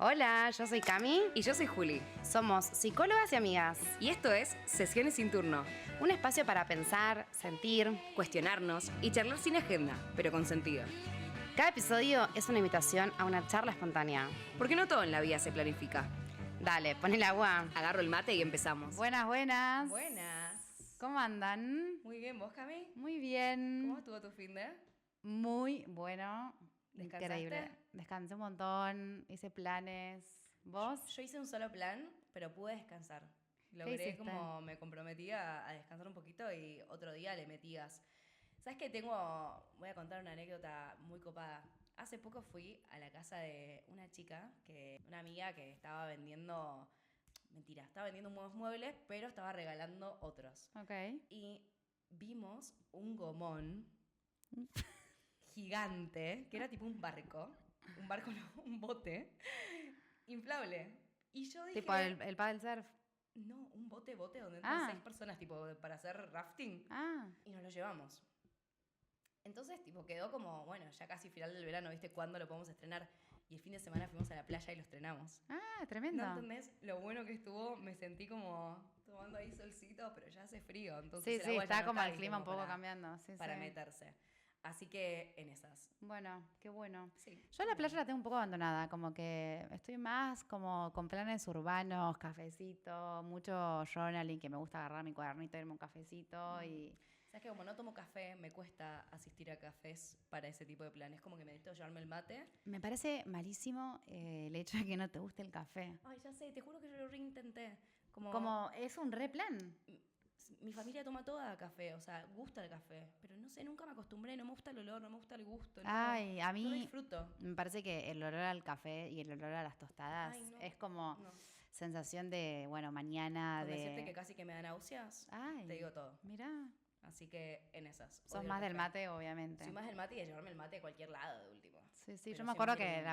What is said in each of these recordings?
Hola, yo soy Cami. Y yo soy Juli. Somos psicólogas y amigas. Y esto es Sesiones sin turno. Un espacio para pensar, sentir. Cuestionarnos y charlar sin agenda, pero con sentido. Cada episodio es una invitación a una charla espontánea. Porque no todo en la vida se planifica. Dale, pon el agua. Agarro el mate y empezamos. Buenas, buenas. Buenas. ¿Cómo andan? Muy bien, ¿vos, Cami? Muy bien. ¿Cómo estuvo tu fin de? Muy bueno. ¿Descansaste? Increíble. Descansé un montón, hice planes. ¿Vos? Yo hice un solo plan, pero pude descansar. Logré hiciste? como me comprometí a descansar un poquito y otro día le metías. ¿Sabes qué? Voy a contar una anécdota muy copada. Hace poco fui a la casa de una amiga que estaba vendiendo, estaba vendiendo unos muebles, pero estaba regalando otros. Ok. Y vimos un gomón gigante, que era tipo un barco no, un bote, inflable. Y yo dije... Tipo el paddle surf. No, un bote donde entran 6 personas, tipo, para hacer rafting. Y nos lo llevamos. Entonces, tipo, quedó como, bueno, ya casi final del verano, ¿viste? ¿Cuándo lo podemos estrenar? Y el fin de semana fuimos a la playa y lo estrenamos. Tremendo. ¿No entendés? Lo bueno que estuvo, me sentí como tomando ahí solcito, pero ya hace frío. Entonces Sí, agua ya está no como el ahí clima un como poco cambiando. Sí, para sí. meterse. Así que en esas. Bueno, qué bueno. Sí. Yo la playa la tengo un poco abandonada, como que estoy más como con planes urbanos, cafecito, mucho journaling, que me gusta agarrar mi cuadernito, irme a un cafecito y... Sabes que como no tomo café, me cuesta asistir a cafés para ese tipo de planes. Como que me necesito llevarme el mate. Me parece malísimo el hecho de que no te guste el café. Ay, ya sé, te juro que yo lo reintenté. Como es un re plan. Mi familia toma toda café, o sea, gusta el café. Pero no sé, nunca me acostumbré, no me gusta el olor, no me gusta el gusto. Ay, a no mí disfruto. me parece que el olor al café y el olor a las tostadas Ay, no, es como no. sensación de, bueno, mañana Con de... decirte que casi que me da náuseas, Ay, te digo todo. Mirá. Así que en esas. Sos odio más el del café. mate, obviamente. Soy más del mate y de llevarme el mate a cualquier lado de último. Sí, Pero yo me acuerdo siempre que un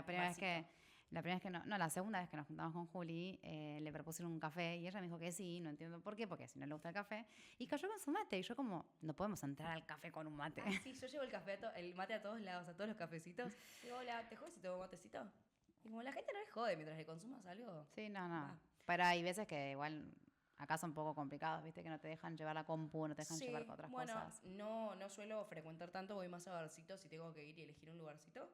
la primera vez que no, la segunda vez que nos juntamos con Juli, le propusieron un café y ella me dijo que sí, no entiendo por qué, porque si no le gusta el café, y cayó con su mate y yo como, no podemos entrar al café con un mate. Sí, yo llevo el mate a todos lados, a todos los cafecitos. Digo, hola, ¿te jodes si tengo matecito? Y como la gente no le jode mientras le consumas algo. Sí, no. Va. Pero hay veces que igual acá son un poco complicados, viste, que no te dejan llevar la compu, no te dejan llevar otras cosas. No suelo frecuentar tanto, voy más a barcitos si tengo que ir y elegir un lugarcito,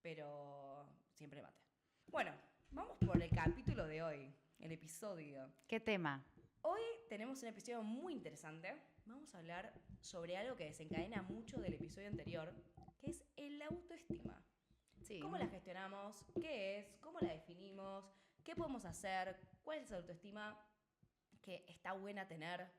pero siempre mate. Bueno, vamos por el capítulo de hoy, el episodio. ¿Qué tema? Hoy tenemos un episodio muy interesante. Vamos a hablar sobre algo que desencadena mucho del episodio anterior, que es el autoestima. Sí. ¿Cómo la gestionamos? ¿Qué es? ¿Cómo la definimos? ¿Qué podemos hacer? ¿Cuál es la autoestima que está buena tener?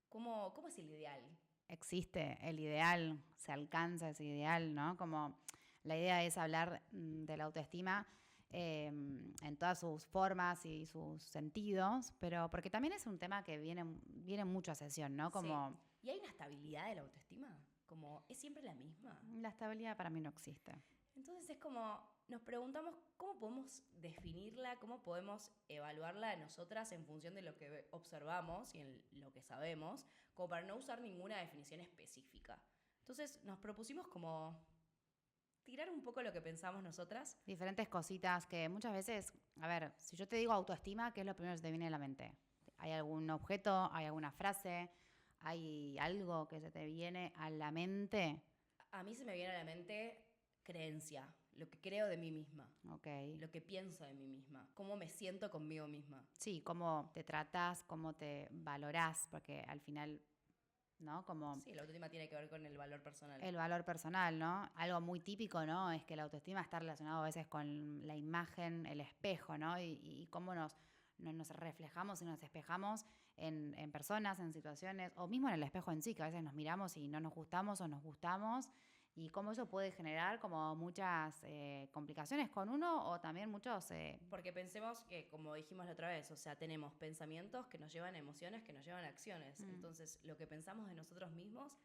¿Cómo es el ideal? Existe el ideal, se alcanza ese ideal, ¿no? Como la idea es hablar de la autoestima en todas sus formas y sus sentidos, pero porque también es un tema que viene mucho a sesión, ¿no? Como Sí. ¿Y hay una estabilidad de la autoestima? Como, ¿es siempre la misma? la estabilidad para mí no existe. Entonces es como, nos preguntamos cómo podemos definirla, cómo podemos evaluarla nosotras en función de lo que observamos y en lo que sabemos, como para no usar ninguna definición específica. Entonces nos propusimos como tirar un poco lo que pensamos nosotras. Diferentes cositas que muchas veces, a ver, si yo te digo autoestima, ¿qué es lo primero que te viene a la mente? ¿Hay algún objeto? ¿Hay alguna frase? ¿Hay algo que se te viene a la mente? A mí se me viene a la mente creencia, lo que creo de mí misma, Ok. lo que pienso de mí misma, cómo me siento conmigo misma. Sí, cómo te tratás, cómo te valorás, porque al final, ¿no? Como Sí, la autoestima tiene que ver con el valor personal. el valor personal, ¿no? Algo muy típico, ¿no? Es que la autoestima está relacionado a veces con la imagen, el espejo, ¿no? Y cómo nos reflejamos y nos espejamos en personas, en situaciones, o mismo en el espejo en sí, que a veces nos miramos y no nos gustamos o nos gustamos, y cómo eso puede generar como muchas complicaciones con uno o también muchos... Porque pensemos que, como dijimos la otra vez, o sea, tenemos pensamientos que nos llevan a emociones, que nos llevan a acciones. Entonces, lo que pensamos de nosotros mismos,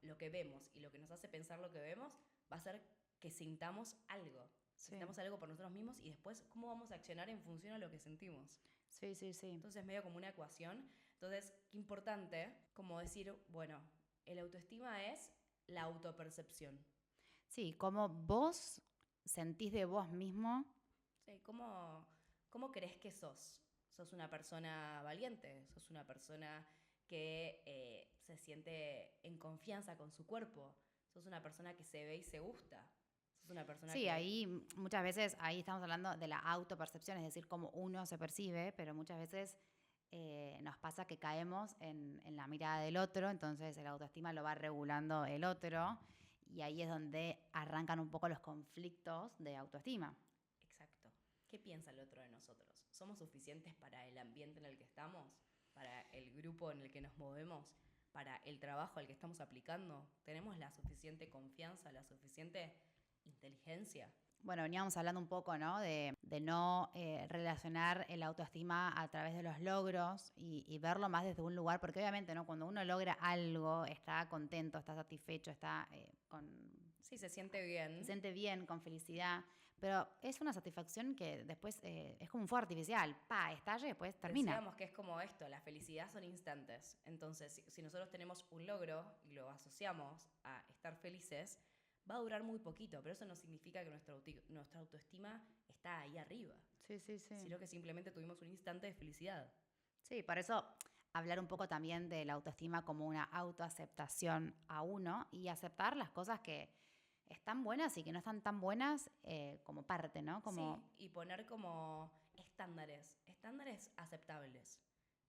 lo que vemos y lo que nos hace pensar lo que vemos, va a ser que sintamos algo. Sí. Sintamos algo por nosotros mismos y después cómo vamos a accionar en función a lo que sentimos. Sí. Entonces, medio como una ecuación. Entonces, qué importante como decir, bueno, el autoestima es la autopercepción. Sí, como vos sentís de vos mismo Sí, ¿cómo crees que sos? ¿Sos una persona valiente? ¿Sos una persona que se siente en confianza con su cuerpo? ¿Sos una persona que se ve y se gusta? ¿Sos una persona Sí, que... ahí muchas veces, ahí estamos hablando de la autopercepción, es decir, cómo uno se percibe, pero muchas veces nos pasa que caemos en la mirada del otro, entonces el autoestima lo va regulando el otro, y ahí es donde arrancan un poco los conflictos de autoestima. Exacto. ¿Qué piensa el otro de nosotros? ¿Somos suficientes para el ambiente en el que estamos? ¿Para el grupo en el que nos movemos? ¿Para el trabajo al que estamos aplicando? ¿Tenemos la suficiente confianza, la suficiente inteligencia? Bueno, veníamos hablando un poco, ¿no? De no relacionar el autoestima a través de los logros y verlo más desde un lugar, porque obviamente, ¿no? Cuando uno logra algo, está contento, está satisfecho, está Sí, se siente se bien. siente bien, con felicidad, pero es una satisfacción que después es como un fuego artificial, pa, estalla y después termina. Decíamos que es como esto, la felicidad son instantes. Entonces, si nosotros tenemos un logro y lo asociamos a estar felices, va a durar muy poquito, pero eso no significa que nuestra autoestima está ahí arriba, Sí, sí, sí. sino que simplemente tuvimos un instante de felicidad. Sí, por eso hablar un poco también de la autoestima como una autoaceptación a uno y aceptar las cosas que están buenas y que no están tan buenas como parte, ¿no? Como, Sí, y poner como estándares aceptables.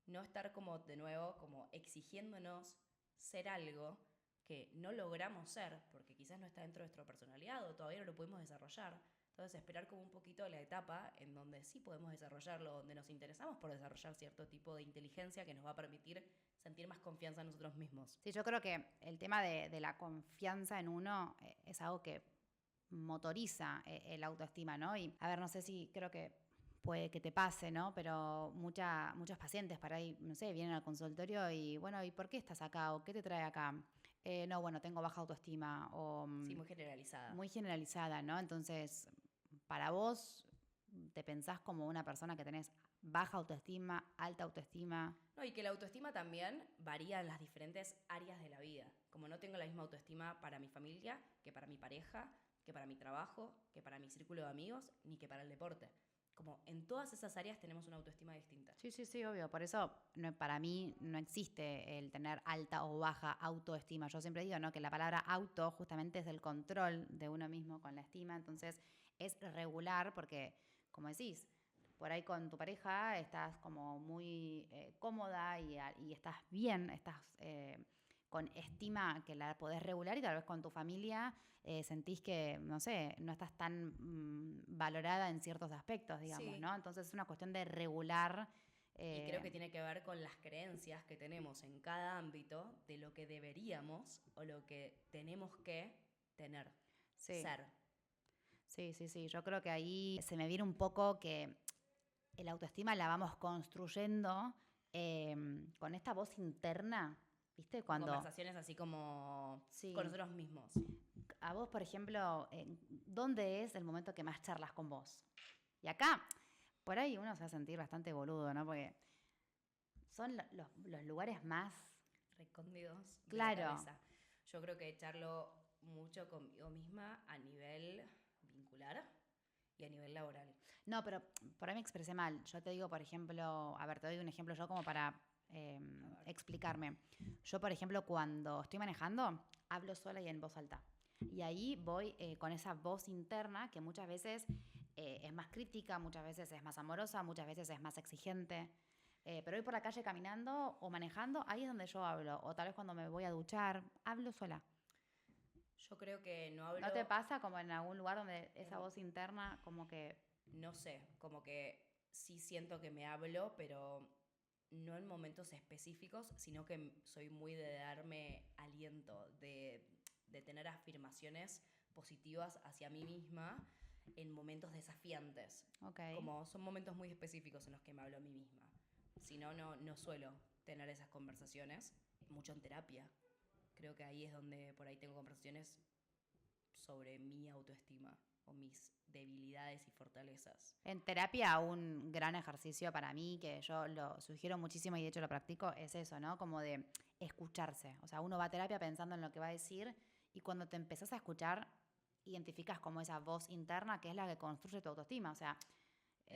No estar como, de nuevo, como exigiéndonos ser algo que no logramos ser, porque quizás no está dentro de nuestra personalidad o todavía no lo pudimos desarrollar. Entonces, esperar como un poquito la etapa en donde sí podemos desarrollarlo, donde nos interesamos por desarrollar cierto tipo de inteligencia que nos va a permitir sentir más confianza en nosotros mismos. sí, yo creo que el tema de la confianza en uno es algo que motoriza el autoestima, ¿no? Y a ver, no sé si creo que puede que te pase, ¿no? Pero muchos pacientes para ahí, no sé, vienen al consultorio y, bueno, ¿y por qué estás acá? ¿O qué te trae acá? No, bueno, tengo baja autoestima o Sí, muy generalizada. muy generalizada, ¿no? Entonces, para vos, ¿te pensás como una persona que tenés baja autoestima, alta autoestima? No, y que la autoestima también varía en las diferentes áreas de la vida. Como no tengo la misma autoestima para mi familia, que para mi pareja, que para mi trabajo, que para mi círculo de amigos, ni que para el deporte. Como en todas esas áreas tenemos una autoestima distinta. Sí, sí, sí, obvio. Por eso para mí no existe el tener alta o baja autoestima. Yo siempre digo, ¿no? Que la palabra auto justamente es el control de uno mismo con la estima. Entonces es regular porque, como decís, por ahí con tu pareja estás como muy cómoda y estás bien, estás con estima que la podés regular y tal vez con tu familia sentís que, no sé, no estás tan valorada en ciertos aspectos, digamos, Sí, ¿no? Entonces es una cuestión de regular. y creo que eh, tiene que ver con las creencias que tenemos en cada ámbito de lo que deberíamos o lo que tenemos que tener, sí, ser. sí, sí, sí. Yo creo que ahí se me viene un poco que el autoestima la vamos construyendo con esta voz interna, ¿viste? Con Cuando, conversaciones así como con sí, nosotros mismos. a vos, por ejemplo, ¿dónde es el momento que más charlas con vos? Y acá, por ahí uno se va a sentir bastante boludo, ¿no? Porque son los lugares más Recóndidos de la claro. cabeza. Yo creo que echarlo mucho conmigo misma a nivel vincular y a nivel laboral. No, pero por ahí me expresé mal. Yo te digo, por ejemplo, a ver, te doy un ejemplo yo como para A ver. explicarme. Yo, por ejemplo, cuando estoy manejando, hablo sola y en voz alta. Y ahí voy con esa voz interna que muchas veces es más crítica, muchas veces es más amorosa, muchas veces es más exigente. Pero voy por la calle caminando o manejando, ahí es donde yo hablo. O tal vez cuando me voy a duchar, hablo sola. Yo creo que no ¿No te hablo, pasa como en algún lugar donde esa en- voz interna como que... no sé, como que sí siento que me hablo, pero no en momentos específicos, sino que soy muy de darme aliento, de tener afirmaciones positivas hacia mí misma en momentos desafiantes. Ok. Como son momentos muy específicos en los que me hablo a mí misma. Si no, no suelo tener esas conversaciones. Mucho en terapia. Creo que ahí es donde por ahí tengo conversaciones sobre mi autoestima o mis debilidades y fortalezas. En terapia, un gran ejercicio para mí, que yo lo sugiero muchísimo y de hecho lo practico, es eso, ¿no? Como de escucharse. O sea, uno va a terapia pensando en lo que va a decir y cuando te empezás a escuchar, identificas como esa voz interna que es la que construye tu autoestima. O sea,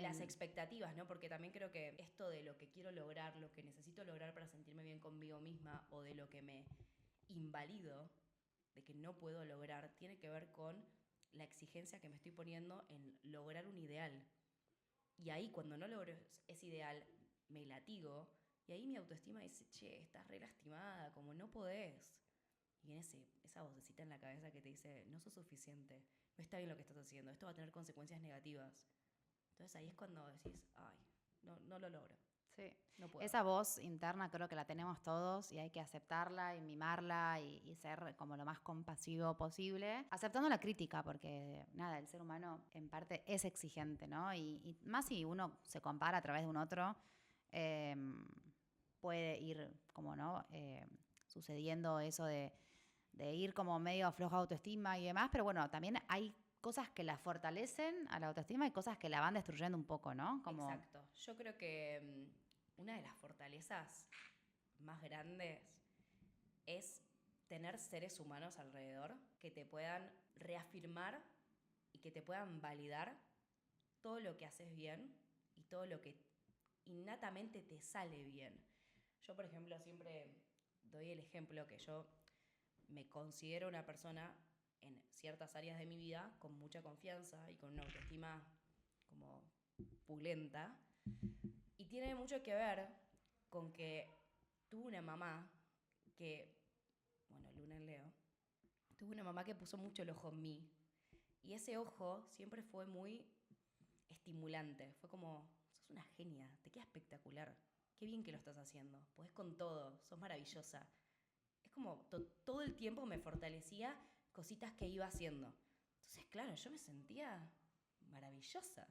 las expectativas, ¿no? Porque también creo que esto de lo que quiero lograr, lo que necesito lograr para sentirme bien conmigo misma o de lo que me invalido, de que no puedo lograr, tiene que ver con la exigencia que me estoy poniendo en lograr un ideal. Y ahí cuando no logro ese ideal, me latigo y ahí mi autoestima dice, che, estás re lastimada, como no podés. Y viene esa vocecita en la cabeza que te dice, no sos suficiente, no está bien lo que estás haciendo, esto va a tener consecuencias negativas. Entonces ahí es cuando decís, ay, no lo logro. Sí. No puedo. Esa voz interna creo que la tenemos todos y hay que aceptarla y mimarla y ser como lo más compasivo posible, aceptando la crítica, porque nada, el ser humano en parte es exigente, ¿no? Y más si uno se compara a través de un otro, puede ir como, ¿no? Sucediendo eso de ir como medio floja autoestima y demás, pero bueno, también hay cosas que la fortalecen a la autoestima y cosas que la van destruyendo un poco, ¿no? Como... Exacto. Yo creo que una de las fortalezas más grandes es tener seres humanos alrededor que te puedan reafirmar y que te puedan validar todo lo que haces bien y todo lo que innatamente te sale bien. Yo, por ejemplo, siempre doy el ejemplo que yo me considero una persona en ciertas áreas de mi vida con mucha confianza y con una autoestima como pulenta. Y tiene mucho que ver con que tuve una mamá que, bueno, Luna en Leo, tuve una mamá que puso mucho el ojo en mí. Y ese ojo siempre fue muy estimulante. Fue como, sos una genia, te queda espectacular. Qué bien que lo estás haciendo. Podés con todo, sos maravillosa. Es como todo el tiempo me fortalecía cositas que iba haciendo. Entonces, claro, yo me sentía maravillosa.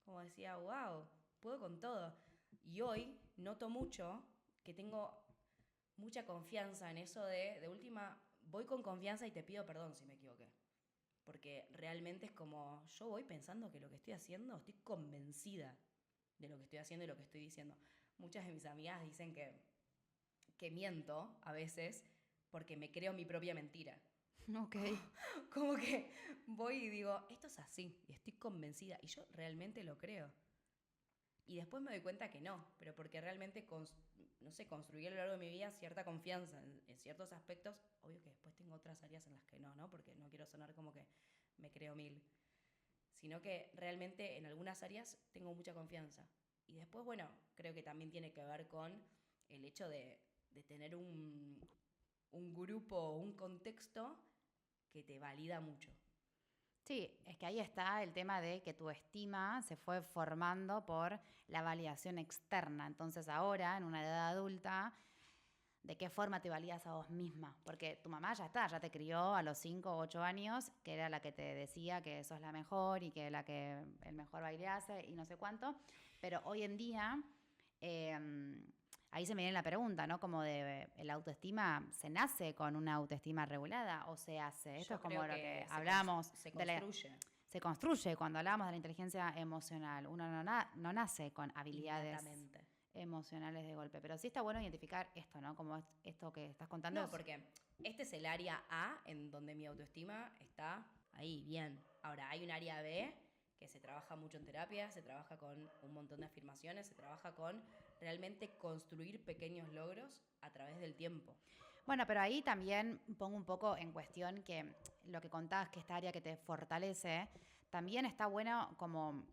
Como decía, wow, puedo con todo. Y hoy noto mucho que tengo mucha confianza en eso de última, voy con confianza y te pido perdón si me equivoqué. Porque realmente es como, yo voy pensando que lo que estoy haciendo, estoy convencida de lo que estoy haciendo y lo que estoy diciendo. Muchas de mis amigas dicen que miento a veces porque me creo mi propia mentira. Ok. Como que voy y digo, esto es así, y estoy convencida, y yo realmente lo creo. Y después me doy cuenta que no, pero porque realmente, no sé, construí a lo largo de mi vida cierta confianza en ciertos aspectos. Obvio que después tengo otras áreas en las que no, porque no quiero sonar como que me creo mil. Sino que realmente en algunas áreas tengo mucha confianza. Y después, bueno, creo que también tiene que ver con el hecho de tener un grupo, un contexto que te valida mucho. Sí, es que ahí está el tema de que tu estima se fue formando por la validación externa. Entonces ahora, en una edad adulta, ¿de qué forma te validas a vos misma? Porque tu mamá ya está, ya te crió a los 5 o 8 años, que era la que te decía que sos la mejor y que la que el mejor baile hace y no sé cuánto. Pero hoy en día, ahí se me viene la pregunta, ¿no? Como de, ¿la autoestima se nace con una autoestima regulada o se hace? Esto Yo es como creo lo que que hablamos se de la... construye Se construye cuando hablamos de la inteligencia emocional. Uno no nace con habilidades innatamente. emocionales de golpe. Pero sí está bueno identificar esto, ¿no? Como esto que estás contando. No, porque este es el área A en donde mi autoestima está ahí, bien. Ahora, hay un área B que se trabaja mucho en terapia, se trabaja con un montón de afirmaciones, se trabaja con realmente construir pequeños logros a través del tiempo. Bueno, pero ahí también pongo un poco en cuestión que lo que contabas, que esta área que te fortalece, también está bueno como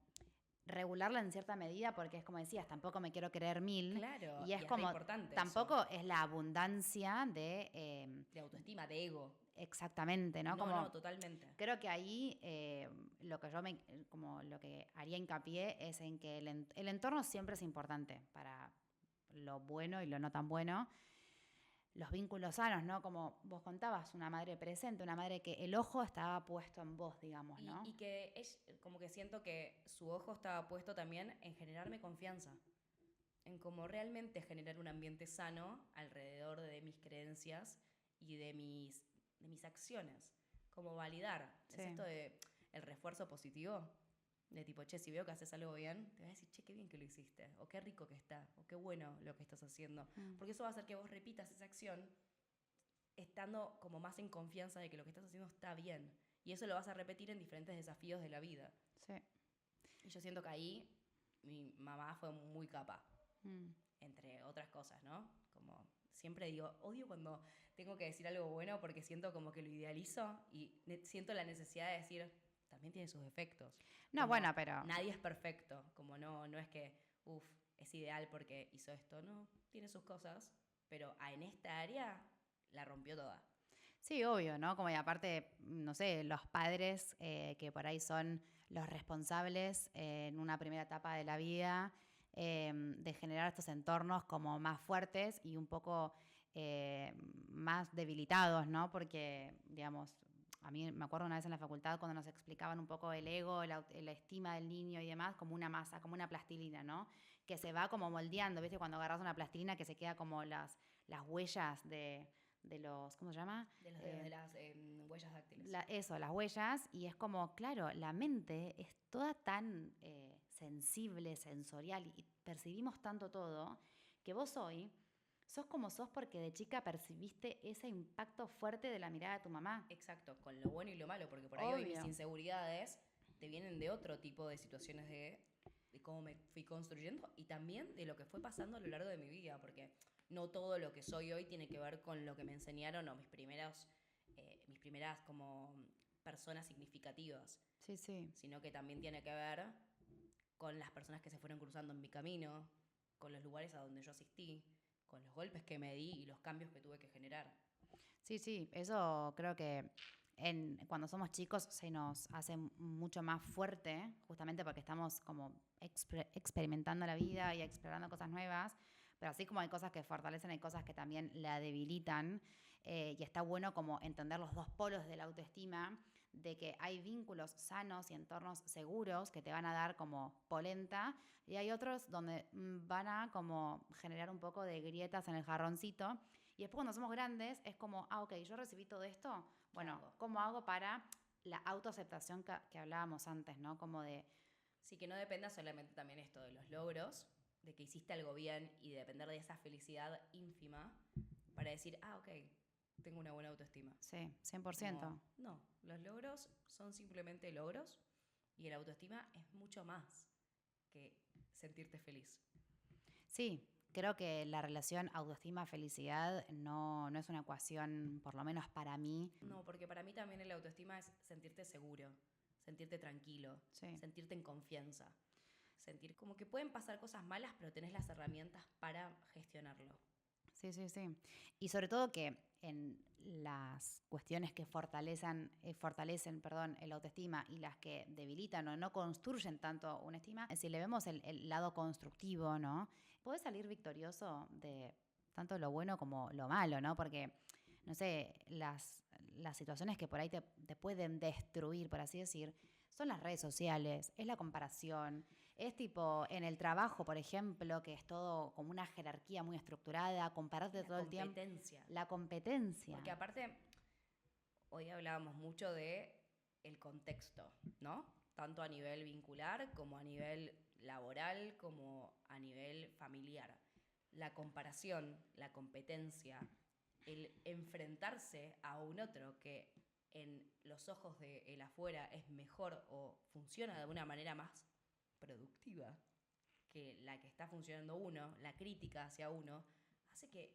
regularla en cierta medida, porque es como decías, tampoco me quiero creer mil. Claro, Y es y es re como, importante tampoco eso. es la abundancia De autoestima, de ego. exactamente, ¿no? No, Como, no, totalmente. creo que ahí lo que como lo que haría hincapié es en que el entorno siempre es importante para lo bueno y lo no tan bueno. Los vínculos sanos, ¿no? Como vos contabas, una madre presente, una madre que el ojo estaba puesto en vos, digamos, ¿no? Y que es como que siento que su ojo estaba puesto también en generarme confianza. En cómo realmente generar un ambiente sano alrededor de mis creencias y de mis acciones. Como validar. Sí. Es esto de el refuerzo positivo. De tipo, che, si veo que haces algo bien, te voy a decir, che, qué bien que lo hiciste. O qué rico que está. O qué bueno lo que estás haciendo. Porque eso va a hacer que vos repitas esa acción estando como más en confianza de que lo que estás haciendo está bien. Y eso lo vas a repetir en diferentes desafíos de la vida. Sí. Y yo siento que ahí mi mamá fue muy capaz, Mm. entre otras cosas, ¿no? Como siempre digo, odio cuando tengo que decir algo bueno porque siento como que lo idealizo y siento la necesidad de decir, también tiene sus defectos. No, Como bueno, pero nadie es perfecto, como no es que, es ideal porque hizo esto, no, tiene sus cosas, pero en esta área la rompió toda. sí, obvio, ¿no? Como y aparte, no sé, los padres que por ahí son los responsables en una primera etapa de la vida de generar estos entornos como más fuertes y un poco eh, más debilitados, ¿no? Porque, digamos, a mí me acuerdo una vez en la facultad cuando nos explicaban un poco el ego, la estima del niño y demás, como una masa, como una plastilina, ¿no? Que se va como moldeando, ¿viste? Cuando agarras una plastilina que se queda como las huellas de los, ¿cómo se llama? De las huellas dáctiles. Eso, las huellas, y es como, claro, la mente es toda tan sensible, sensorial, y percibimos tanto todo, que vos hoy sos como sos porque de chica percibiste ese impacto fuerte de la mirada de tu mamá. Exacto, con lo bueno y lo malo, porque por ahí hoy mis Obvio. inseguridades te vienen de otro tipo de situaciones de cómo me fui construyendo y también de lo que fue pasando a lo largo de mi vida, porque no todo lo que soy hoy tiene que ver con lo que me enseñaron o mis primeras como personas significativas, Sí, sí. sino que también tiene que ver con las personas que se fueron cruzando en mi camino, con los lugares a donde yo asistí, con los golpes que me di y los cambios que tuve que generar. Sí, sí, eso creo que cuando somos chicos se nos hace mucho más fuerte, justamente porque estamos como experimentando la vida y explorando cosas nuevas, pero así como hay cosas que fortalecen, hay cosas que también la debilitan, y está bueno como entender los dos polos de la autoestima, de que hay vínculos sanos y entornos seguros que te van a dar como polenta, y hay otros donde van a como generar un poco de grietas en el jarroncito. Y después cuando somos grandes es como, ok, yo recibí todo esto, ¿Qué bueno, hago? ¿cómo hago para la autoaceptación que hablábamos antes, ¿no? Como de, Sí, que no dependa solamente también esto de los logros, de que hiciste algo bien y de depender de esa felicidad ínfima para decir, ok, tengo una buena autoestima. sí, 100%. Como, no, los logros son simplemente logros y el autoestima es mucho más que sentirte feliz. Sí, creo que la relación autoestima-felicidad no es una ecuación, por lo menos para mí. No, porque para mí también el autoestima es sentirte seguro, sentirte tranquilo, Sí. sentirte en confianza, sentir como que pueden pasar cosas malas, pero tenés las herramientas para gestionarlo. Sí, sí, sí. Y sobre todo que en las cuestiones que fortalecen, perdón, el autoestima y las que debilitan o no construyen tanto una estima, si le vemos el lado constructivo, ¿no? Podés salir victorioso de tanto lo bueno como lo malo, ¿no? Porque, no sé, las situaciones que por ahí te pueden destruir, por así decir, son las redes sociales, es la comparación, es tipo en el trabajo, por ejemplo, que es todo como una jerarquía muy estructurada, compararte La todo el tiempo. competencia. La competencia. Porque aparte, hoy hablábamos mucho de el contexto, ¿no? Tanto a nivel vincular como a nivel laboral, como a nivel familiar. La comparación, la competencia, el enfrentarse a un otro que en los ojos de el afuera es mejor o funciona de una manera más productiva que la que está funcionando uno, la crítica hacia uno, hace que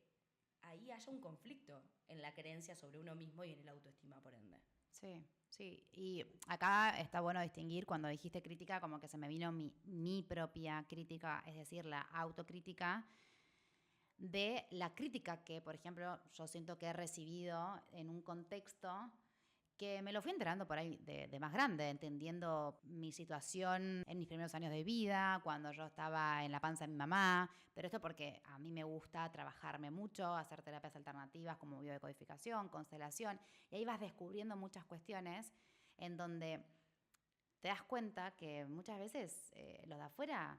ahí haya un conflicto en la creencia sobre uno mismo y en el autoestima, por ende. Sí, sí. Y acá está bueno distinguir cuando dijiste crítica, como que se me vino mi propia crítica, es decir, la autocrítica de la crítica que, por ejemplo, yo siento que he recibido en un contexto que me lo fui enterando por ahí de más grande, entendiendo mi situación en mis primeros años de vida, cuando yo estaba en la panza de mi mamá, pero esto porque a mí me gusta trabajarme mucho, hacer terapias alternativas como biodecodificación, constelación, y ahí vas descubriendo muchas cuestiones en donde te das cuenta que muchas veces los de afuera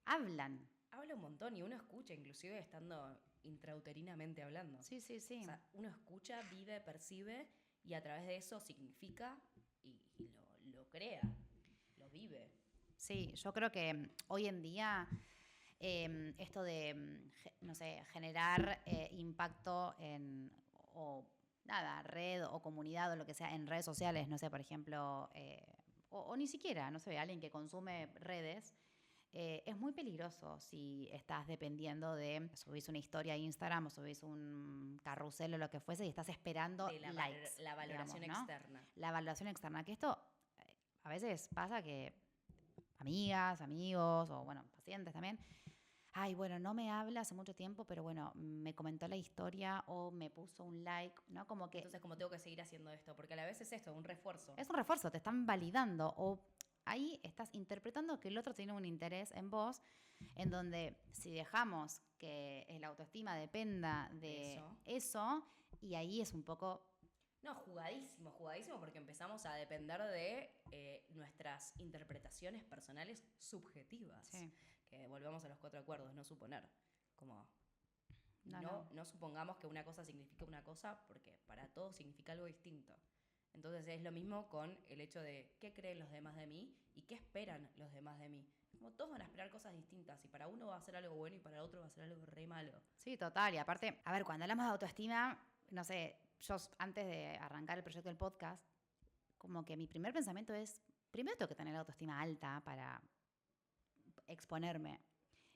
hablan. Habla un montón y uno escucha, inclusive estando intrauterinamente hablando. Sí, sí, O sí. sea, uno escucha, vive, percibe y a través de eso significa y lo crea, lo vive. Sí, yo creo que hoy en día esto de, no sé, generar impacto en, o nada, red o comunidad o lo que sea en redes sociales, no sé, por ejemplo, o ni siquiera, no sé, alguien que consume redes, es muy peligroso si estás dependiendo de subís una historia a Instagram o subís un carrusel o lo que fuese y estás esperando De likes, la valoración digamos, ¿no? externa. La valoración externa, que esto a veces pasa que amigas, amigos o bueno, pacientes también, ay, bueno, no me habla hace mucho tiempo, pero bueno, me comentó la historia o me puso un like, ¿no? Como que Entonces, como tengo que seguir haciendo esto, porque a la vez es esto, un refuerzo. es un refuerzo, te están validando o ahí estás interpretando que el otro tiene un interés en vos, en donde si dejamos que la autoestima dependa de eso y ahí es un poco... No, jugadísimo, jugadísimo, porque empezamos a depender de nuestras interpretaciones personales subjetivas. Sí. Que volvemos a los 4 acuerdos, no suponer. Como No. no supongamos que una cosa significa una cosa, porque para todos significa algo distinto. Entonces es lo mismo con el hecho de qué creen los demás de mí y qué esperan los demás de mí. Como todos van a esperar cosas distintas y para uno va a ser algo bueno y para otro va a ser algo re malo. Sí, total. Y aparte, a ver, cuando hablamos de autoestima, no sé, yo antes de arrancar el proyecto del podcast, como que mi primer pensamiento es, primero tengo que tener la autoestima alta para exponerme.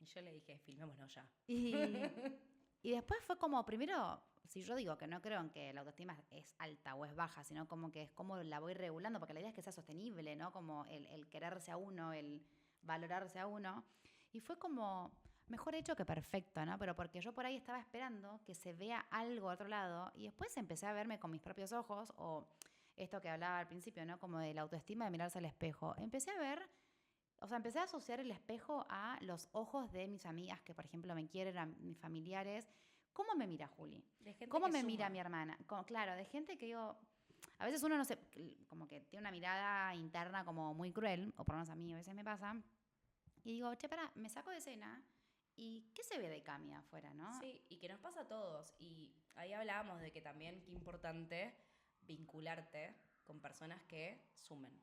Y yo le dije, filmémonos ya. Y después fue como, primero, si yo digo que no creo en que la autoestima es alta o es baja, sino como que es como la voy regulando, porque la idea es que sea sostenible, ¿no? Como el quererse a uno, el valorarse a uno. Y fue como, mejor hecho que perfecto, ¿no? Pero porque yo por ahí estaba esperando que se vea algo a otro lado y después empecé a verme con mis propios ojos o esto que hablaba al principio, ¿no? Como de la autoestima de mirarse al espejo. Empecé a ver, o sea, empecé a asociar el espejo a los ojos de mis amigas que, por ejemplo, me quieren, a mis familiares. ¿Cómo me mira Juli? ¿Cómo me mira mi hermana? Claro, de gente que digo, a veces uno no sé, como que tiene una mirada interna como muy cruel, o por lo menos a mí a veces me pasa, y digo, che, pará, me saco de escena y ¿qué se ve de Cami afuera, no? Sí, y que nos pasa a todos. Y ahí hablábamos de que también qué importante vincularte con personas que sumen,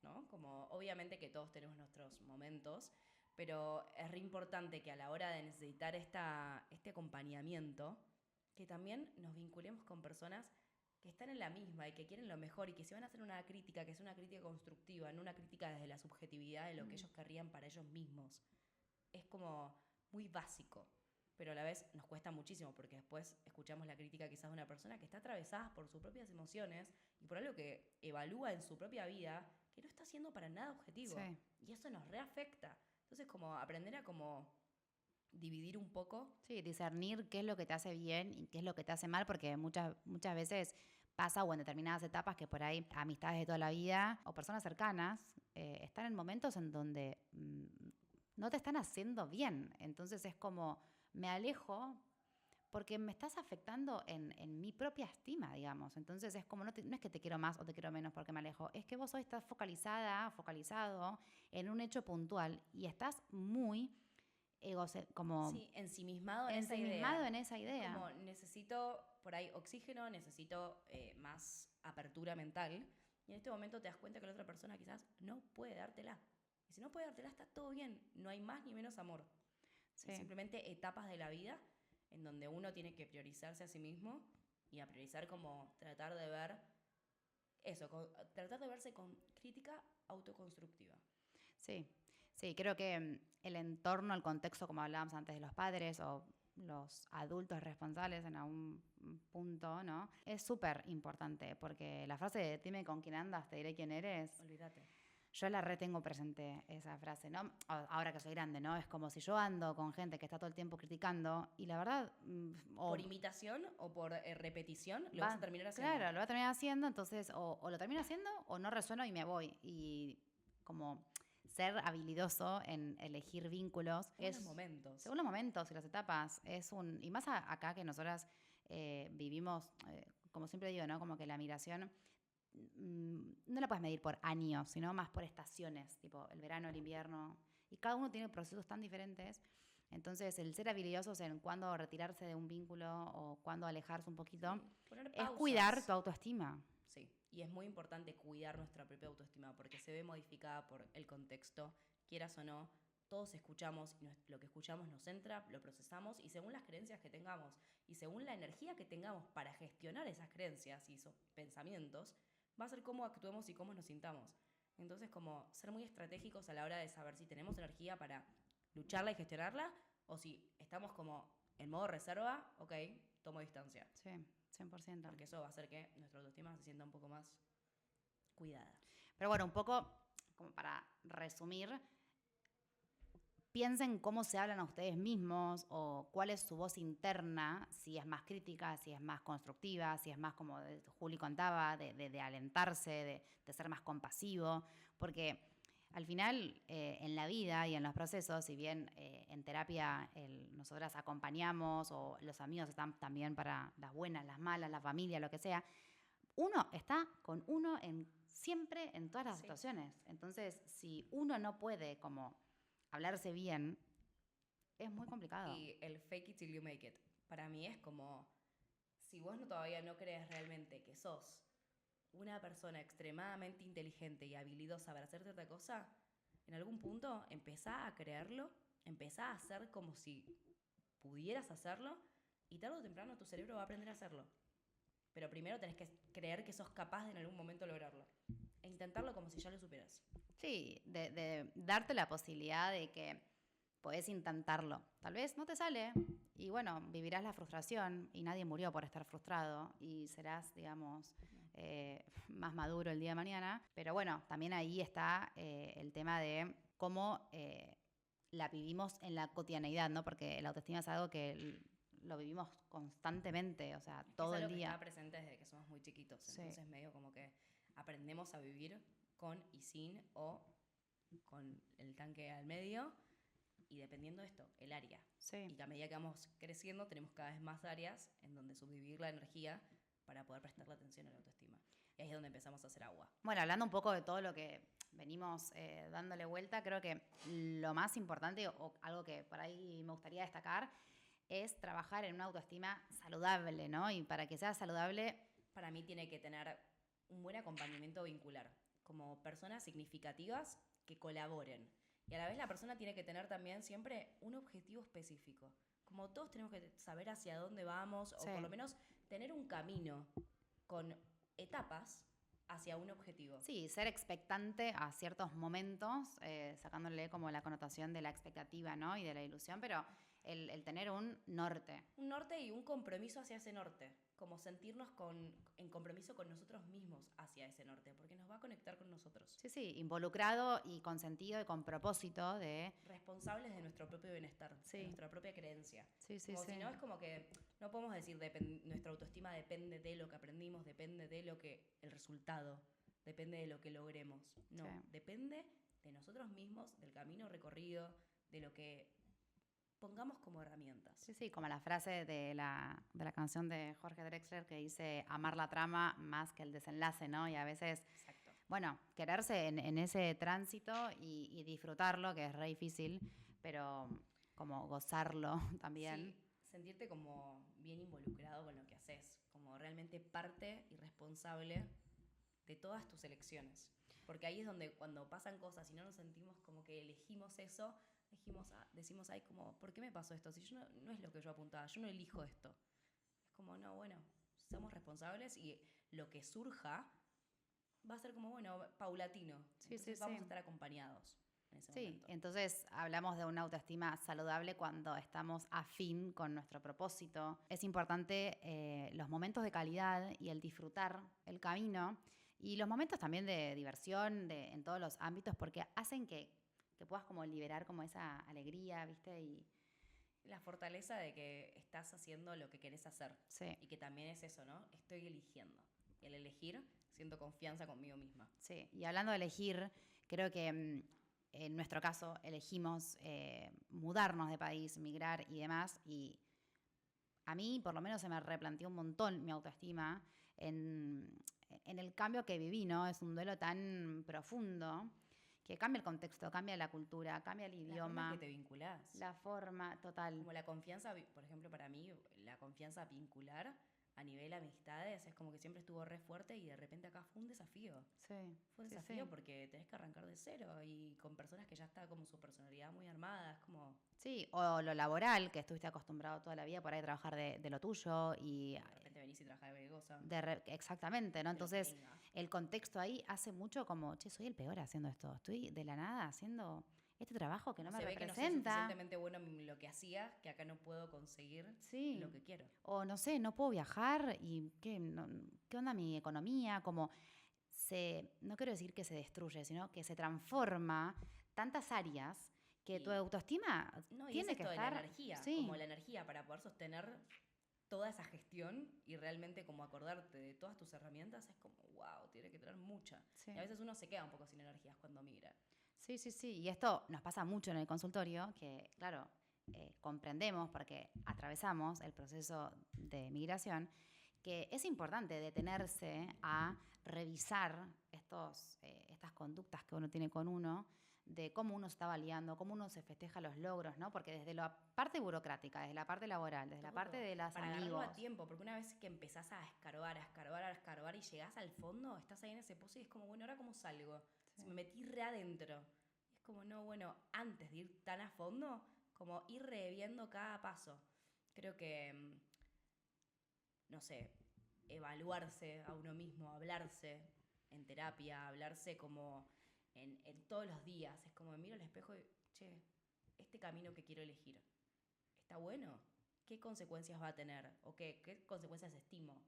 ¿no? Como obviamente que todos tenemos nuestros momentos, pero es re importante que a la hora de necesitar este acompañamiento, que también nos vinculemos con personas que están en la misma y que quieren lo mejor y que si van a hacer una crítica, que es una crítica constructiva, no una crítica desde la subjetividad de lo que ellos querrían para ellos mismos. Es como muy básico, pero a la vez nos cuesta muchísimo porque después escuchamos la crítica quizás de una persona que está atravesada por sus propias emociones y por algo que evalúa en su propia vida que no está siendo para nada objetivo. Sí. Y eso nos reafecta. Entonces, como aprender a como dividir un poco. Sí, discernir qué es lo que te hace bien y qué es lo que te hace mal, porque muchas veces pasa o en determinadas etapas que por ahí amistades de toda la vida o personas cercanas están en momentos en donde no te están haciendo bien. Entonces es como, me alejo porque me estás afectando en mi propia estima, digamos. Entonces es como, no es que te quiero más o te quiero menos porque me alejo, es que vos hoy estás focalizado en un hecho puntual y estás muy como... Sí, ensimismado en esa idea. Como necesito por ahí oxígeno, necesito más apertura mental. Y en este momento te das cuenta que la otra persona quizás no puede dártela. Y si no puede dártela, está todo bien. No hay más ni menos amor. Sí. Es simplemente etapas de la vida en donde uno tiene que priorizarse a sí mismo y a priorizar como tratar de ver eso, tratar de verse con crítica autoconstructiva. Sí, sí, creo que el entorno, el contexto, como hablábamos antes de los padres o los adultos responsables en algún punto, ¿no? Es súper importante porque la frase de dime con quién andas, te diré quién eres. Olvídate. Yo la retengo presente esa frase, ¿no? Ahora que soy grande, ¿no? Es como si yo ando con gente que está todo el tiempo criticando y la verdad... por imitación o por repetición lo vas a terminar haciendo. Claro, lo voy a terminar haciendo, entonces o lo termino haciendo o no resueno y me voy. Y como ser habilidoso en elegir vínculos. Según los momentos. Según los momentos y las etapas. Y más acá que nosotras vivimos, como siempre digo, ¿no? Como que la admiración no la puedes medir por años, sino más por estaciones, tipo el verano, el invierno. Y cada uno tiene procesos tan diferentes. Entonces, el ser habilidosos en cuándo retirarse de un vínculo o cuándo alejarse un poquito, es cuidar tu autoestima. Sí, y es muy importante cuidar nuestra propia autoestima porque se ve modificada por el contexto, quieras o no. Todos escuchamos y lo que escuchamos nos entra, lo procesamos y según las creencias que tengamos y según la energía que tengamos para gestionar esas creencias y esos pensamientos, va a ser cómo actuemos y cómo nos sintamos. Entonces, como ser muy estratégicos a la hora de saber si tenemos energía para lucharla y gestionarla, o si estamos como en modo reserva, ok, tomo distancia. Sí, 100%. Porque eso va a hacer que nuestra autoestima se sienta un poco más cuidada. Pero bueno, un poco como para resumir, piensen cómo se hablan a ustedes mismos o cuál es su voz interna, si es más crítica, si es más constructiva, si es más como Juli contaba, de alentarse, de ser más compasivo, porque al final en la vida y en los procesos, si bien en terapia nosotras acompañamos o los amigos están también para las buenas, las malas, la familia, lo que sea, uno está con uno siempre en todas las situaciones. Entonces, si uno no puede como hablarse bien, es muy complicado. Y el fake it till you make it, para mí es como, si vos todavía no crees realmente que sos una persona extremadamente inteligente y habilidosa para hacer cierta cosa, en algún punto empezá a creerlo, empezá a hacer como si pudieras hacerlo y tarde o temprano tu cerebro va a aprender a hacerlo. Pero primero tenés que creer que sos capaz de en algún momento lograrlo. E intentarlo como si ya lo supieras. Sí, de darte la posibilidad de que podés intentarlo. Tal vez no te sale y bueno, vivirás la frustración y nadie murió por estar frustrado y serás, digamos, más maduro el día de mañana. Pero bueno, también ahí está el tema de cómo la vivimos en la cotidianeidad, ¿no? Porque la autoestima es algo que lo vivimos constantemente, o sea, todo el día. Es algo que está presente desde que somos muy chiquitos. Sí. Entonces medio como que aprendemos a vivir con y sin o con el tanque al medio y dependiendo de esto, el área. Sí. Y que a medida que vamos creciendo tenemos cada vez más áreas en donde subdividir la energía para poder prestarle atención a la autoestima. Y ahí es donde empezamos a hacer agua. Bueno, hablando un poco de todo lo que venimos dándole vuelta, creo que lo más importante o algo que por ahí me gustaría destacar es trabajar en una autoestima saludable, ¿no? Y para que sea saludable, para mí tiene que tener un buen acompañamiento vincular, como personas significativas que colaboren. Y a la vez la persona tiene que tener también siempre un objetivo específico. Como todos tenemos que saber hacia dónde vamos, o por lo menos tener un camino con etapas hacia un objetivo. Sí, ser expectante a ciertos momentos, sacándole como la connotación de la expectativa, ¿no? Y de la ilusión, pero el tener un norte. Un norte y un compromiso hacia ese norte. Como sentirnos en compromiso con nosotros mismos hacia ese norte, porque nos va a conectar con nosotros. Sí, sí, involucrado y con sentido y con propósito de... responsables de nuestro propio bienestar, de nuestra propia creencia. Sí, sí, como sí. Si no, es como que no podemos decir nuestra autoestima depende de lo que aprendimos, depende de lo que el resultado, depende de lo que logremos. No, depende de nosotros mismos, del camino recorrido, de lo que pongamos como herramientas. Sí, sí, como la frase de la canción de Jorge Drexler que dice amar la trama más que el desenlace, ¿no? Y a veces, exacto, bueno, quererse en ese tránsito y disfrutarlo, que es re difícil, pero como gozarlo también. Sí, sentirte como bien involucrado con lo que haces, como realmente parte y responsable de todas tus elecciones. Porque ahí es donde cuando pasan cosas y no nos sentimos como que elegimos eso, decimos, ay, como, ¿por qué me pasó esto? Si yo no es lo que yo apuntaba, yo no elijo esto. Es como, no, bueno, somos responsables y lo que surja va a ser como, bueno, paulatino. Sí, entonces sí, vamos a estar acompañados en ese momento. Entonces hablamos de una autoestima saludable cuando estamos afín con nuestro propósito. Es importante los momentos de calidad y el disfrutar el camino y los momentos también de diversión en todos los ámbitos porque hacen que puedas como liberar como esa alegría, ¿viste? Y la fortaleza de que estás haciendo lo que querés hacer. Sí. Y que también es eso, ¿no? Estoy eligiendo. Y al elegir, siento confianza conmigo misma. Sí, y hablando de elegir, creo que en nuestro caso elegimos mudarnos de país, migrar y demás, y a mí por lo menos se me replanteó un montón mi autoestima en el cambio que viví, ¿no? Es un duelo tan profundo que cambia el contexto, cambia la cultura, cambia el idioma. La forma en que te vinculás. La forma, total. Como la confianza, por ejemplo, para mí, la confianza vincular a nivel amistades es como que siempre estuvo re fuerte y de repente acá fue un desafío. Sí. Fue un desafío porque tenés que arrancar de cero y con personas que ya está como su personalidad muy armada, es como... Sí, o lo laboral, que estuviste acostumbrado toda la vida por ahí a trabajar de lo tuyo y... De repente venís y trabajás de cualquier cosa. Exactamente, ¿no? De lo que Entonces, venga. el contexto ahí hace mucho como, che, soy el peor haciendo esto. Estoy de la nada haciendo este trabajo que no me Se ve que no soy representa. suficientemente bueno en lo que hacía, que acá no puedo conseguir lo Sí. que quiero. O no sé, no puedo viajar y ¿qué onda mi economía? Como no quiero decir que se destruye, sino que se transforma tantas áreas que tu Y autoestima no, y es tiene que esto de la estar. energía, como Sí, la energía para poder sostener toda esa gestión y realmente como acordarte de todas tus herramientas, es como, wow, tiene que tener mucha. sí. Y a veces uno se queda un poco sin energías cuando migra. Sí, sí, sí. Y esto nos pasa mucho en el consultorio, que claro, comprendemos porque atravesamos el proceso de migración, que es importante detenerse a revisar estas conductas que uno tiene con uno, de cómo uno se está validando, cómo uno se festeja los logros, ¿no? Porque desde la parte burocrática, desde la parte laboral, desde la parte Todo. de los Para agarrarlo amigos. a tiempo, porque una vez que empezás a escarbar, a escarbar, a escarbar y llegás al fondo, estás ahí en ese pozo y es como, bueno, ¿ahora cómo salgo? Sí. Si me metí re adentro. Es como, no, bueno, antes de ir tan a fondo, como ir reviendo cada paso. Creo que, no sé, evaluarse a uno mismo, hablarse en terapia, hablarse como en todos los días. Es como me miro al espejo y, che, este camino que quiero elegir, ¿está bueno? ¿Qué consecuencias va a tener? ¿O qué consecuencias estimo?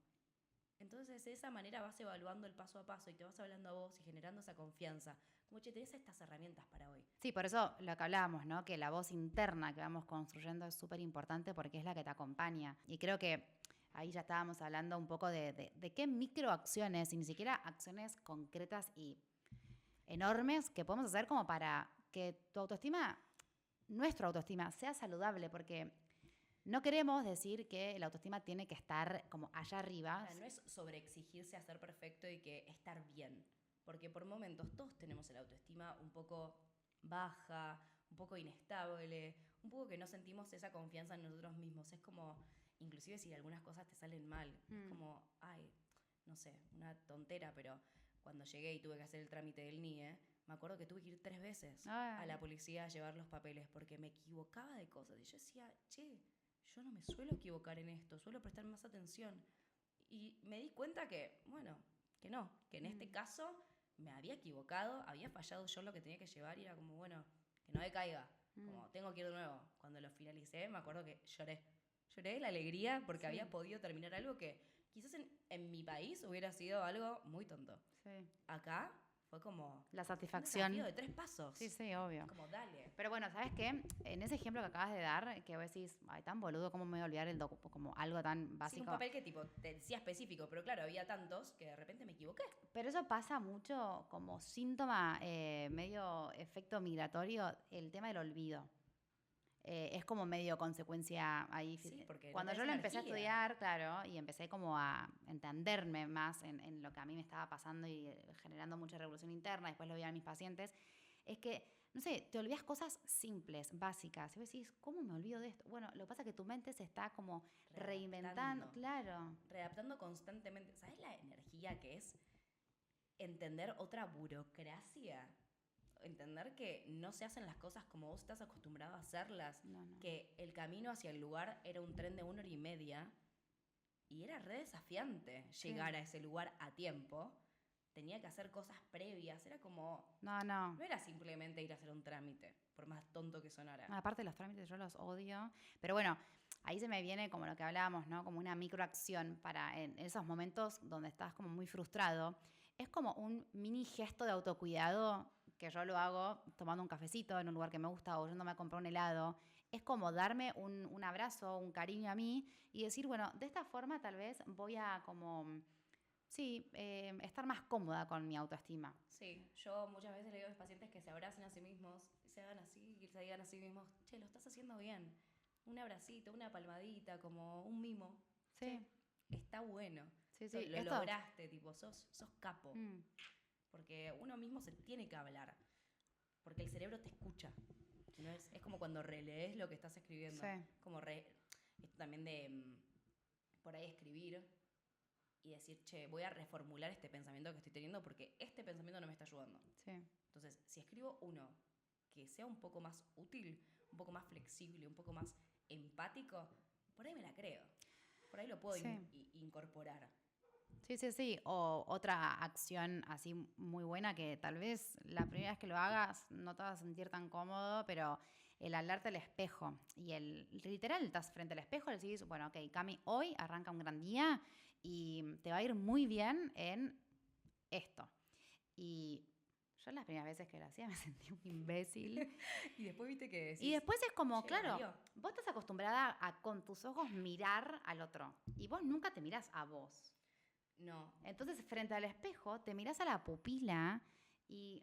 Entonces, de esa manera vas evaluando el paso a paso y te vas hablando a vos y generando esa confianza. Como, che, tenés estas herramientas para hoy. Sí, por eso lo que hablábamos, ¿no? Que la voz interna que vamos construyendo es súper importante porque es la que te acompaña. Y creo que ahí ya estábamos hablando un poco de qué microacciones, y ni siquiera acciones concretas y enormes que podemos hacer como para que tu autoestima, nuestra autoestima, sea saludable, porque no queremos decir que la autoestima tiene que estar como allá arriba. Ahora, no es sobreexigirse a ser perfecto y que estar bien. Porque por momentos todos tenemos la autoestima un poco baja, un poco inestable, un poco que no sentimos esa confianza en nosotros mismos. Es como, inclusive si algunas cosas te salen mal, es como, ay, no sé, una tontera, pero cuando llegué y tuve que hacer el trámite del NIE, me acuerdo que tuve que ir 3 veces a la policía a llevar los papeles porque me equivocaba de cosas. Y yo decía, che, yo no me suelo equivocar en esto, suelo prestar más atención. Y me di cuenta que, bueno, que no, que en este caso me había equivocado, había fallado yo lo que tenía que llevar y era como, bueno, que no decaiga, como tengo que ir de nuevo. Cuando lo finalicé, me acuerdo que lloré. Lloré de la alegría porque Sí. había podido terminar algo que quizás en mi país hubiera sido algo muy tonto. Sí. Acá fue como La un satisfacción. desafío de 3 pasos. Sí, sí, obvio. Como, dale. Pero bueno, ¿sabes qué? En ese ejemplo que acabas de dar, que vos decís, ay, tan boludo, ¿cómo me voy a olvidar como algo tan Sí, un básico? papel que tipo te decía específico, pero claro, había tantos que de repente me equivoqué. Pero eso pasa mucho como síntoma, medio efecto migratorio, el tema del olvido. Es como medio consecuencia ahí. Sí, porque no Cuando tenés yo lo empecé a energía. estudiar, claro, y empecé como a entenderme más en lo que a mí me estaba pasando y generando mucha revolución interna, después lo vi a mis pacientes, es que, no sé, te olvidas cosas simples, básicas. Y vos decís, ¿cómo me olvido de esto? Bueno, lo que pasa es que tu mente se está como reinventando, claro. Readaptando constantemente. ¿Sabes la energía que es entender otra burocracia? Entender que no se hacen las cosas como vos estás acostumbrado a hacerlas. No, no. Que el camino hacia el lugar era un tren de 1 hora y media. Y era re desafiante llegar a ese lugar a tiempo. Tenía que hacer cosas previas. Era como... No, no. No era simplemente ir a hacer un trámite, por más tonto que sonara. Aparte los trámites yo los odio. Pero bueno, ahí se me viene como lo que hablábamos, ¿no? Como una microacción para en esos momentos donde estás como muy frustrado. Es como un mini gesto de autocuidado que yo lo hago tomando un cafecito en un lugar que me gusta o yéndome a comprar un helado. Es como darme un abrazo, un cariño a mí y decir, bueno, de esta forma tal vez voy a como, sí, estar más cómoda con mi autoestima. Sí, yo muchas veces le digo a mis pacientes que se abracen a sí mismos, se hagan así y se digan a sí mismos, che, lo estás haciendo bien. Un abracito, una palmadita, como un mimo. Sí. Che, está bueno. Sí, sí. Lo lograste, tipo, sos capo. Porque uno mismo se tiene que hablar. Porque el cerebro te escucha. ¿No? Es como cuando relees lo que estás escribiendo. Sí. Como esto también de por ahí escribir y decir, che, voy a reformular este pensamiento que estoy teniendo porque este pensamiento no me está ayudando. Sí. Entonces, si escribo uno que sea un poco más útil, un poco más flexible, un poco más empático, por ahí me la creo. por ahí lo puedo Sí. incorporar. Sí, sí, sí. O otra acción así muy buena que tal vez la primera vez que lo hagas no te vas a sentir tan cómodo, pero el hablarte al espejo y el literal estás frente al espejo y le decís, bueno, ok, Cami, hoy arranca un gran día y te va a ir muy bien en esto. Y yo las primeras veces que lo hacía me sentí un imbécil. Y después viste que Y decís, después es como, che, claro, valió. vos estás acostumbrada a con tus ojos mirar al otro y vos nunca te mirás a vos. No, Entonces, frente al espejo, te mirás a la pupila y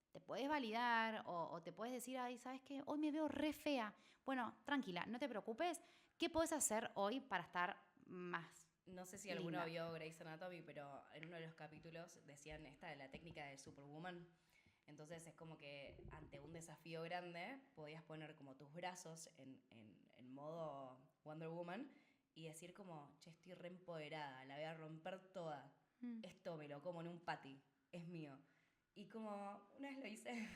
te puedes validar o te puedes decir, ay, ¿sabes qué? Hoy me veo re fea. Bueno, tranquila, no te preocupes. ¿Qué puedes hacer hoy para estar más no sé si alguno linda? vio Grey's Anatomy, pero en uno de los capítulos decían esta de la técnica de Superwoman. Entonces es como que ante un desafío grande podías poner como tus brazos en modo Wonder Woman y decir como, che, estoy re empoderada, la voy a romper toda. Mm. Esto me lo como en un patty, es mío. Y como una vez lo hice,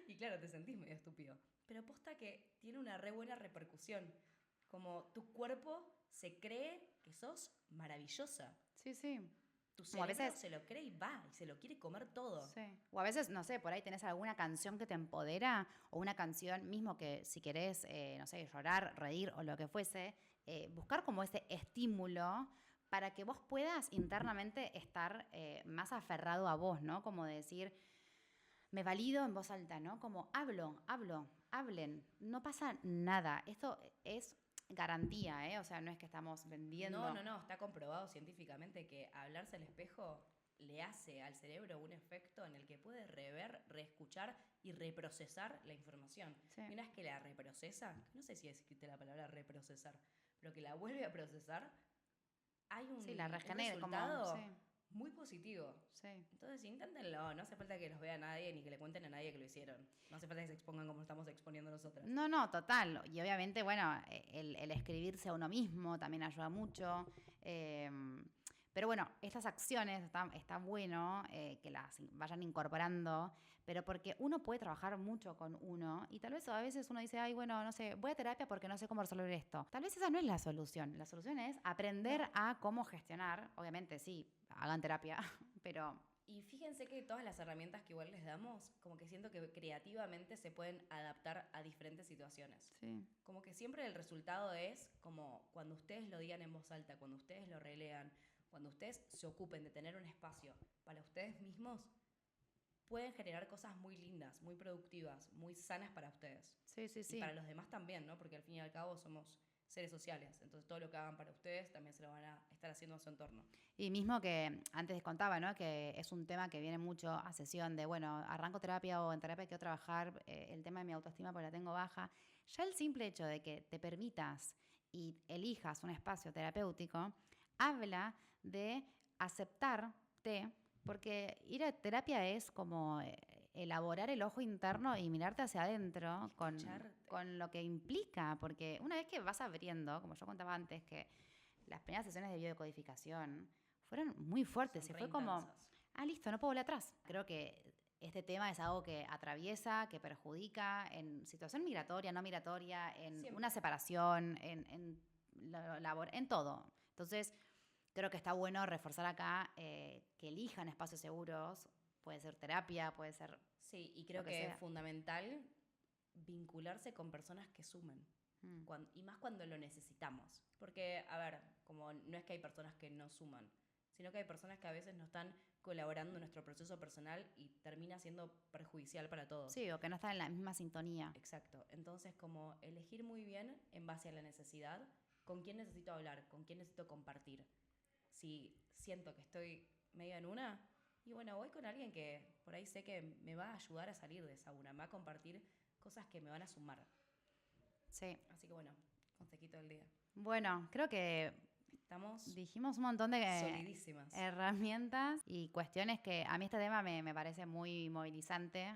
y claro, te sentís medio estúpido. Pero posta que tiene una re buena repercusión. Como tu cuerpo se cree que sos maravillosa. Sí, sí. Tu O a cerebro veces, se lo cree y va, y se lo quiere comer todo. sí. O a veces, no sé, por ahí tenés alguna canción que te empodera o una canción mismo que si querés, no sé, llorar, reír o lo que fuese, buscar como ese estímulo para que vos puedas internamente estar más aferrado a vos, ¿no? Como decir, me valido en voz alta, ¿no? Como hablen, no pasa nada. Esto es garantía, ¿eh? O sea, no es que estamos No, vendiendo. no, no, está comprobado científicamente que hablarse al espejo le hace al cerebro un efecto en el que puede rever, reescuchar y reprocesar la información. Sí, Y una vez que la reprocesa, no sé si existe la palabra reprocesar, pero que la vuelve a procesar, hay sí, la un regenere, como, sí, resultado muy positivo. sí. Entonces, inténtenlo, no hace falta que los vea nadie ni que le cuenten a nadie que lo hicieron. No hace falta que se expongan como estamos exponiendo nosotras. No, no, total. Y obviamente, bueno, el escribirse a uno mismo también ayuda mucho. eh, pero bueno, estas acciones está bueno que las vayan incorporando, pero porque uno puede trabajar mucho con uno y tal vez a veces uno dice, ay, bueno, no sé, voy a terapia porque no sé cómo resolver esto. Tal vez esa no es la solución. La solución es aprender No. a cómo gestionar. Obviamente, sí, hagan terapia, pero Y fíjense que todas las herramientas que igual les damos, como que siento que creativamente se pueden adaptar a diferentes situaciones. sí. Como que siempre el resultado es como cuando ustedes lo digan en voz alta, cuando ustedes lo relean, cuando ustedes se ocupen de tener un espacio para ustedes mismos, pueden generar cosas muy lindas, muy productivas, muy sanas para ustedes. Sí, sí, Y sí. para los demás también, ¿no? Porque al fin y al cabo somos seres sociales, entonces todo lo que hagan para ustedes también se lo van a estar haciendo a su entorno. Y mismo que antes contaba, ¿no? Que es un tema que viene mucho a sesión de, bueno, arranco terapia o en terapia quiero trabajar el tema de mi autoestima porque la tengo baja. Ya el simple hecho de que te permitas y elijas un espacio terapéutico habla de aceptarte, porque ir a terapia es como elaborar el ojo interno y mirarte hacia adentro Escucharte. con lo que implica, porque una vez que vas abriendo, como yo contaba antes, que las primeras sesiones de biodecodificación fueron muy fuertes Son y re fue como, intensas. listo, no puedo volver atrás. Creo que este tema es algo que atraviesa, que perjudica en situación migratoria, no migratoria, en una Siempre. separación, en labor, en todo. Entonces, creo que está bueno reforzar acá que elijan espacios seguros. Puede ser terapia, puede ser Sí, y lo creo que que es sea. fundamental vincularse con personas que sumen. Mm. Y más cuando lo necesitamos. Porque, a ver, como no es que hay personas que no suman, sino que hay personas que a veces no están colaborando en nuestro proceso personal y termina siendo perjudicial para todos. Sí, o que no están en la misma sintonía. Exacto. Entonces, como elegir muy bien en base a la necesidad, con quién necesito hablar, con quién necesito compartir. Si siento que estoy medio en una, y bueno, voy con alguien que por ahí sé que me va a ayudar a salir de esa una, me va a compartir cosas que me van a sumar. Sí. Así que bueno, consejito del día. Bueno, creo que Estamos dijimos un montón de solidísimas. herramientas y cuestiones que a mí este tema me parece muy movilizante,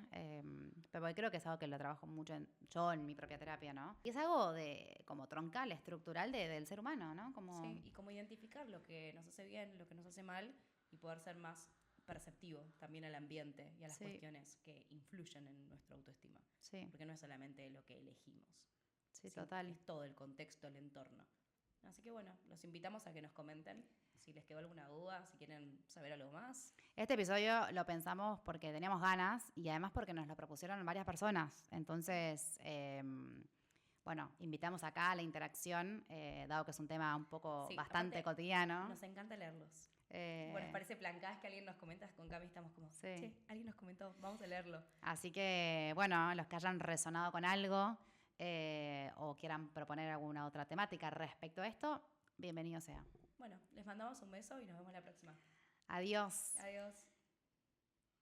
pero porque creo que es algo que lo trabajo mucho yo en mi propia terapia, ¿no? Y es algo de como troncal, estructural del ser humano, ¿no? Como, Sí, y como identificar lo que nos hace bien, lo que nos hace mal y poder ser más perceptivo también al ambiente y a las sí, cuestiones que influyen en nuestra autoestima. sí, Porque no es solamente lo que elegimos, sí, total. es todo el contexto, el entorno. Así que bueno, los invitamos a que nos comenten si les quedó alguna duda, si quieren saber algo más. Este episodio lo pensamos porque teníamos ganas y además porque nos lo propusieron varias personas. Entonces, bueno, invitamos acá a la interacción, dado que es un tema un poco Sí, bastante aparte, cotidiano. Nos encanta leerlos. Eh, Bueno, parece plan, cada vez que alguien nos comenta con Cami estamos como, Sí. che, alguien nos comentó, vamos a leerlo. Así que, bueno, los que hayan resonado con algo o quieran proponer alguna otra temática respecto a esto, bienvenido sea. Bueno, les mandamos un beso y nos vemos la próxima. Adiós. Adiós.